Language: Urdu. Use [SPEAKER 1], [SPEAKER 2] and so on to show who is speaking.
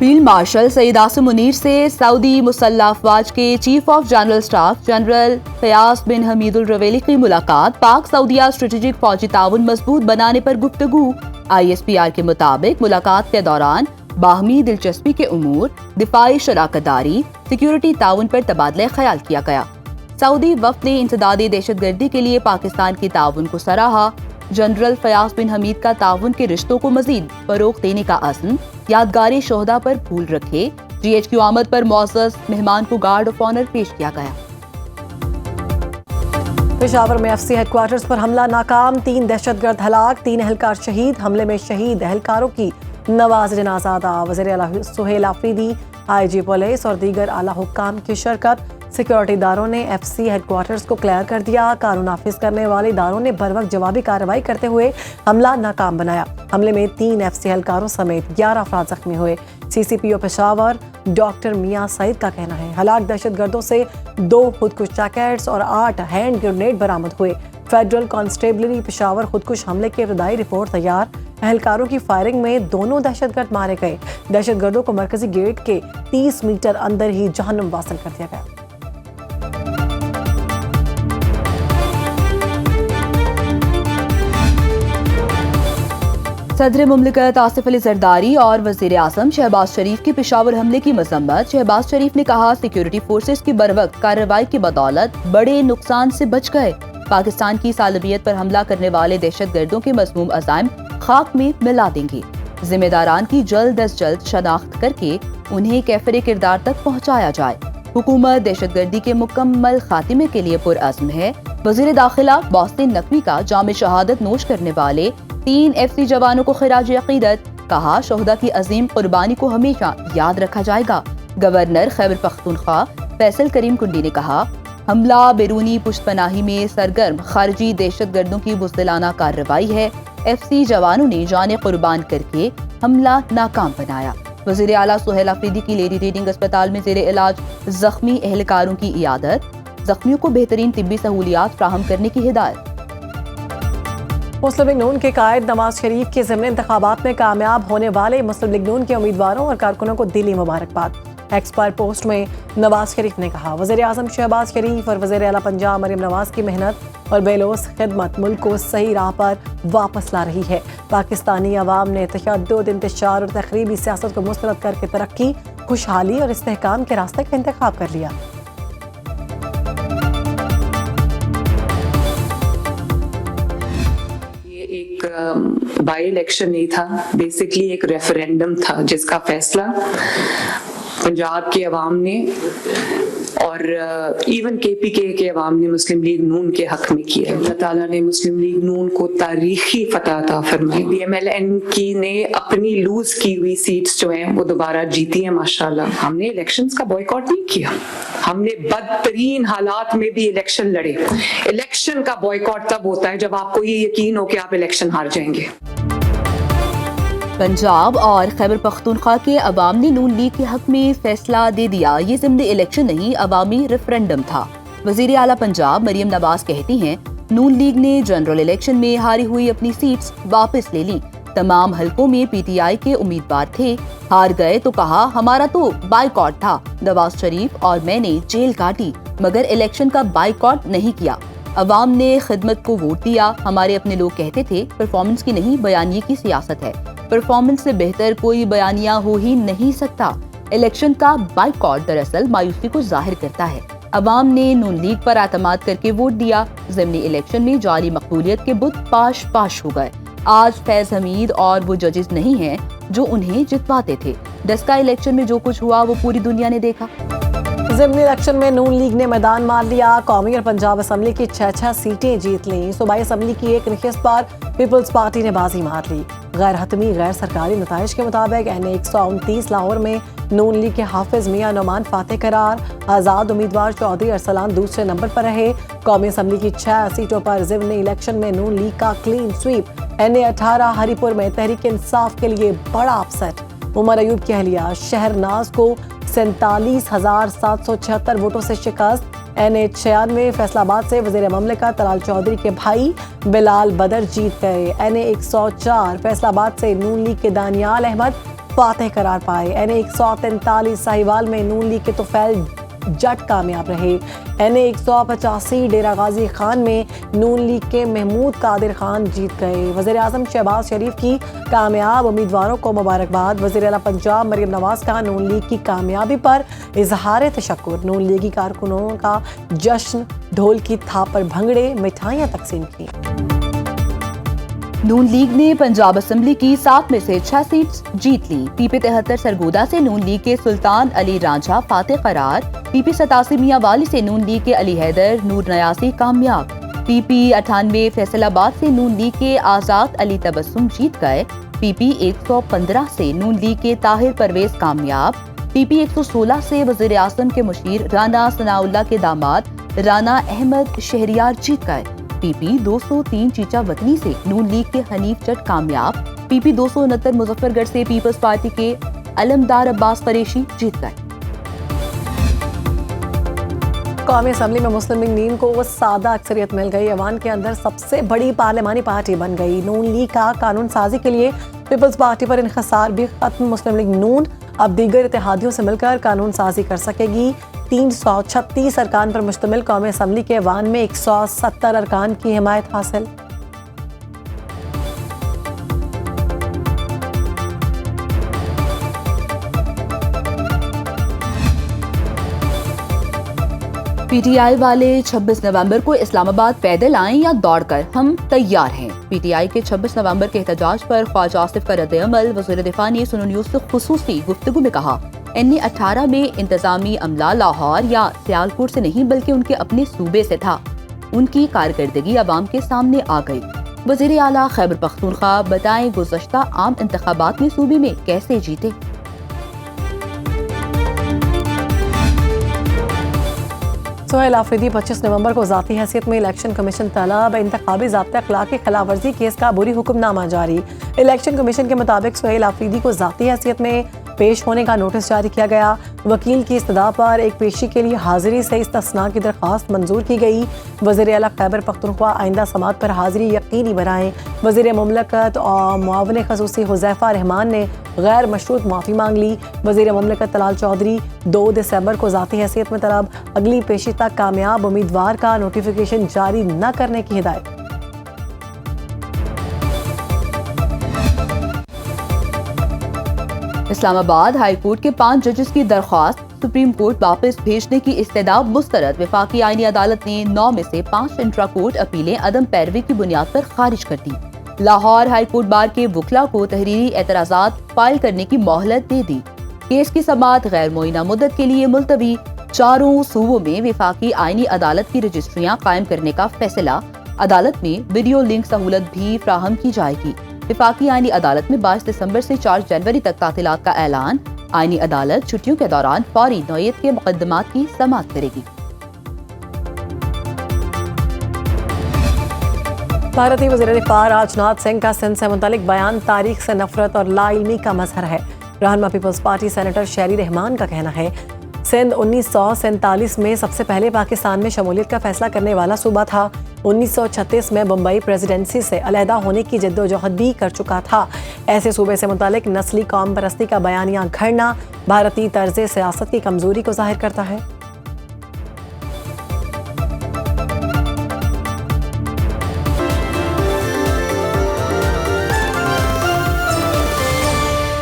[SPEAKER 1] فیلڈ مارشل سید عاصم منیر سے سعودی مسلح افواج کے chief of general staff general Fayyaz bin Hamid Alruwaili کی ملاقات، پاک سعودیہ اسٹریٹجک فوجی تعاون مضبوط بنانے پر گفتگو۔ ISPR کے مطابق ملاقات کے دوران باہمی دلچسپی کے امور، دفاعی شراکت داری، سیکیورٹی تعاون پر تبادلہ خیال کیا گیا۔ سعودی وفد نے انسدادی دہشت گردی کے لیے پاکستان کی تعاون کو سراہا۔ جنرل فیاض بن حمید کا تعاون کے رشتوں کو مزید فروغ دینے کا عزم، یادگاری شہداء پر پھول رکھے۔ GHQ آمد پر معزز مہمان کو گارڈ آف آنر پیش کیا گیا۔
[SPEAKER 2] پشاور میں FC ہیڈ کوارٹرز پر حملہ ناکام، 3 دہشت گرد ہلاک، 3 اہلکار شہید۔ حملے میں شہید اہلکاروں کی نواز جنازہ ادا۔ وزیر اعلیٰ سہیل آفریدی، IG پولیس اور دیگر اعلیٰ حکام کی شرکت۔ سیکیورٹی اداروں نے FC ہیڈ کوارٹرز کو کلیئر کر دیا۔ قانون نافذ کرنے والے اداروں نے بروقت جوابی کارروائی کرتے ہوئے حملہ ناکام بنایا۔ حملے میں 3 FC اہلکاروں سمیت 11 افراد زخمی ہوئے۔ CCPO پشاور ڈاکٹر میاں سعید کا کہنا ہے ہلاک دہشت گردوں سے 2 خودکش جیکٹس اور 8 ہینڈ گرینیڈ برآمد ہوئے۔ فیڈرل کانسٹیبلری پشاور خودکش حملے کی ابتدائی رپورٹ تیار۔ اہلکاروں کی فائرنگ میں دونوں دہشت گرد مارے گئے۔ دہشت گردوں کو مرکزی گیٹ کے 30 میٹر اندر ہی جہنم واصل کر دیا گیا۔
[SPEAKER 1] صدر مملکت آصف علی زرداری اور وزیر اعظم شہباز شریف کی پشاور حملے کی مذمت۔ شہباز شریف نے کہا سیکیورٹی فورسز کی بروقت کارروائی کی بدولت بڑے نقصان سے بچ گئے۔ پاکستان کی سالمیت پر حملہ کرنے والے دہشت گردوں کے مذموم عزائم خاک میں ملا دیں گے۔ ذمہ داران کی جلد از جلد شناخت کر کے انہیں کیفر کردار تک پہنچایا جائے۔ حکومت دہشت گردی کے مکمل خاتمے کے لیے پرعزم ہے۔ وزیر داخلہ محسن نقوی کا جام شہادت نوش کرنے والے 3 FC جوانوں کو خراج عقیدت، کہا شہداء کی عظیم قربانی کو ہمیشہ یاد رکھا جائے گا۔ گورنر خیبر پختونخوا فیصل کریم کنڈی نے کہا حملہ بیرونی پشت پناہی میں سرگرم خارجی دہشت گردوں کی بزدلانہ کارروائی ہے۔ FC جوانوں نے جانیں قربان کر کے حملہ ناکام بنایا۔ وزیر اعلیٰ سہیل آفریدی کی لیڈی ریڈنگ اسپتال میں زیر علاج زخمی اہلکاروں کی عیادت، زخمیوں کو بہترین طبی سہولیات فراہم کرنے کی ہدایت۔
[SPEAKER 2] مسلم لیگ نون کے قائد نواز شریف کے ضمن انتخابات میں کامیاب ہونے والے مسلم لیگ نون کے امیدواروں اور کارکنوں کو دلی مبارکباد۔ ایکسپائر پوسٹ میں نواز شریف نے کہا وزیر اعظم شہباز شریف اور وزیر اعلیٰ پنجاب مریم نواز کی محنت اور بے لوث خدمت ملک کو صحیح راہ پر واپس لا رہی ہے۔ پاکستانی عوام نے تشدد، انتشار اور تخریبی سیاست کو مسترد کر کے ترقی، خوشحالی اور استحکام کے راستے کا انتخاب کر لیا۔
[SPEAKER 3] ایک بائی الیکشن نہیں تھا، بیسکلی ایک ریفرینڈم تھا جس کا فیصلہ پنجاب کے عوام نے اور ایون KPK کے عوام نے مسلم لیگ نون کے حق میں کیا۔ اللہ تعالیٰ نے مسلم لیگ نون کو تاریخی فتح عطا فرمائی۔ BMLN کی نے اپنی لوز کی ہوئی سیٹس جو ہیں وہ دوبارہ جیتی ہیں ماشاءاللہ۔ ہم نے الیکشنز کا بائیکاٹ نہیں کیا، ہم نے بدترین حالات میں بھی الیکشن لڑے۔ الیکشن کا بائیکاٹ تب ہوتا ہے جب آپ کو یہ یقین ہو کہ آپ الیکشن ہار جائیں گے۔
[SPEAKER 1] پنجاب اور خیبر پختونخوا کے عوام نے نون لیگ کے حق میں فیصلہ دے دیا۔ یہ ضمنی الیکشن نہیں، عوامی ریفرنڈم تھا۔ وزیر اعلیٰ پنجاب مریم نواز کہتی ہیں نون لیگ نے جنرل الیکشن میں ہاری ہوئی اپنی سیٹس واپس لے لی۔ تمام حلقوں میں PTI کے امیدوار تھے، ہار گئے تو کہا ہمارا تو بائیکاٹ تھا۔ نواز شریف اور میں نے جیل کاٹی مگر الیکشن کا بائیکاٹ نہیں کیا۔ عوام نے خدمت کو ووٹ دیا۔ ہمارے اپنے لوگ کہتے تھے پرفارمنس کی نہیں بیانیے کی سیاست ہے، پرفارمنس سے بہتر کوئی بیانیہ ہو ہی نہیں سکتا۔ الیکشن کا بائیکاٹ دراصل مایوسی کو ظاہر کرتا ہے۔ عوام نے نون لیگ پر اعتماد کر کے ووٹ دیا۔ ضمنی الیکشن میں جعلی مقبولیت کے بت پاش پاش ہو گئے۔ آج فیض حمید اور وہ ججز نہیں ہیں جو انہیں جتواتے تھے۔ ڈسکا الیکشن میں جو کچھ ہوا وہ پوری دنیا نے دیکھا۔
[SPEAKER 2] ضمنی الیکشن میں نون لیگ نے میدان مار لیا۔ قومی اور پنجاب اسمبلی کی 6 سیٹیں جیت لیں۔ صوبائی اسمبلی کی ایک نشست پر پیپلز پارٹی نے بازی مار لی۔ غیر حتمی غیر سرکاری نتائج کے مطابق NA 129 لاہور میں نون لیگ کے حافظ میاں نعمان فاتح قرار۔ آزاد امیدوار چودھری ارسلان دوسرے نمبر پر رہے۔ قومی اسمبلی کی 6 سیٹوں پر ضمنی الیکشن میں نون لیگ کا کلین سویپ۔ NA 18 ہری پور میں تحریک انصاف کے لیے بڑا اپسیٹ۔ عمر ایوب کی اہلیہ شہرناز کو 47,776 ووٹوں سے شکست۔ NA 96 فیصل آباد سے وزیر مملکت طلال چودھری کے بھائی بلال بدر جیت گئے۔ NA 104 فیصل آباد سے نون لیگ کے دانیال احمد فاتح قرار پائے۔ NA143 ساہیوال میں نون لیگ کے طفیل جٹ کامیاب رہے۔ NA185 ڈیرہ غازی خان میں نون لیگ کے محمود قادر خان جیت گئے۔ وزیر اعظم شہباز شریف کی کامیاب امیدواروں کو مبارکباد۔ وزیر اعلیٰ پنجاب مریم نواز کا نون لیگ کی کامیابی پر اظہار تشکر۔ نون لیگی کارکنوں کا جشن، ڈھول کی تھاپ پر بھنگڑے، مٹھائیاں تقسیم کی۔
[SPEAKER 1] نون لیگ نے پنجاب اسمبلی کی 7 میں سے 6 سیٹس جیت لی۔ PP 73 سرگودا سے نون لیگ کے سلطان علی رانجھا فاتح قرار۔ PP 87 میاں والی سے نون لیگ کے علی حیدر نور نیاسی کامیاب۔ PP 98 فیصل آباد سے نون لیگ کے آزاد علی تبسم جیت گئے۔ PP 115 سے نون لیگ کے طاہر پرویز کامیاب۔ PP 116 سے وزیر اعظم کے مشیر رانا ثناء اللہ کے داماد رانا احمد شہریار جیت گئے۔ PP 203 چیچا وطنی سے نون لیگ کے حنیف جٹ کامیاب۔ PP 269 مظفر گڑھ سے پیپلز پارٹی کے علمدار عباس قریشی جیت گئے۔
[SPEAKER 2] قومی اسمبلی میں مسلم لیگ نون کو سادہ اکثریت مل گئی، ایوان کے اندر سب سے بڑی پارلیمانی پارٹی بن گئی۔ نون لیگ کا قانون سازی کے لیے پیپلز پارٹی پر انحصار بھی ختم۔ مسلم لیگ نون اب دیگر اتحادیوں سے مل کر قانون سازی کر سکے گی۔ 336 ارکان پر مشتمل قومی اسمبلی کے ایوان میں 170 ارکان کی حمایت حاصل۔
[SPEAKER 1] PTI والے 26 نومبر کو اسلام آباد پیدل آئیں یا دوڑ کر، ہم تیار ہیں۔ PTI کے 26 نومبر کے احتجاج پر خواجہ آصف کا رد عمل۔ وزیر دفاع نے سنو نیوز سے خصوصی گفتگو میں کہا، NA18 میں انتظامی عملہ لاہور یا سیالکوٹ سے نہیں بلکہ ان کے اپنے صوبے سے تھا۔ ان کی کارکردگی عوام کے سامنے آ گئی۔ وزیر اعلیٰ خیبر پختونخوا، بتائیں گزشتہ عام انتخابات میں صوبے میں کیسے جیتے؟
[SPEAKER 2] سہیل آفریدی 25 نومبر کو ذاتی حیثیت میں الیکشن کمیشن طلب۔ انتخابی ضابطۂ اخلاق کی خلاف ورزی کیس کا عبوری حکم نامہ جاری۔ الیکشن کمیشن کے مطابق سہیل آفریدی کو ذاتی حیثیت میں پیش ہونے کا نوٹس جاری کیا گیا۔ وکیل کی استدعا پر ایک پیشی کے لیے حاضری سے استثناء کی درخواست منظور کی گئی۔ وزیر اعلیٰ خیبر پختونخوا آئندہ سماعت پر حاضری یقینی بنائیں۔ وزیر مملکت اور معاون خصوصی حذیفہ رحمان نے غیر مشروط معافی مانگ لی۔ وزیر مملکت طلال چودھری 2 دسمبر کو ذاتی حیثیت میں طلب، اگلی پیشی تک کامیاب امیدوار کا نوٹیفیکیشن جاری نہ کرنے کی ہدایت۔
[SPEAKER 1] اسلام آباد ہائی کورٹ کے 5 ججز کی درخواست سپریم کورٹ واپس بھیجنے کی استدعا مسترد۔ وفاقی آئینی عدالت نے 9 میں سے 5 انٹرا کورٹ اپیلیں عدم پیروی کی بنیاد پر خارج کر دی۔ لاہور ہائی کورٹ بار کے وکلاء کو تحریری اعتراضات فائل کرنے کی مہلت دے دی۔ کیس کی سماعت غیر معینہ مدت کے لیے ملتوی۔ 4 صوبوں میں وفاقی آئینی عدالت کی رجسٹریاں قائم کرنے کا فیصلہ۔ عدالت میں ویڈیو لنک سہولت بھی فراہم کی جائے گی۔ وفاقی آئینی عدالت میں 22 دسمبر سے 4 جنوری تک تعطیلات کا اعلان۔ آئینی عدالت چھٹیوں کے دوران فوری نوعیت کے مقدمات کی سماعت کرے گی۔
[SPEAKER 2] بھارتی وزیر دفاع راجناتھ سنگھ کا سندھ سے متعلق بیان تاریخ سے نفرت اور لا علمی کا مظہر ہے۔ رہنما پیپلز پارٹی سینیٹر شیری رحمان کا کہنا ہے، سندھ 1947 میں سب سے پہلے پاکستان میں شمولیت کا فیصلہ کرنے والا صوبہ تھا۔ 1936 میں بمبئی پریزیڈنسی سے علیحدہ ہونے کی جدوجہد بھی کر چکا تھا۔ ایسے صوبے سے متعلق نسلی قوم پرستی کا بیانیہ گھڑنا بھارتی طرز سیاست کی کمزوری کو ظاہر کرتا ہے۔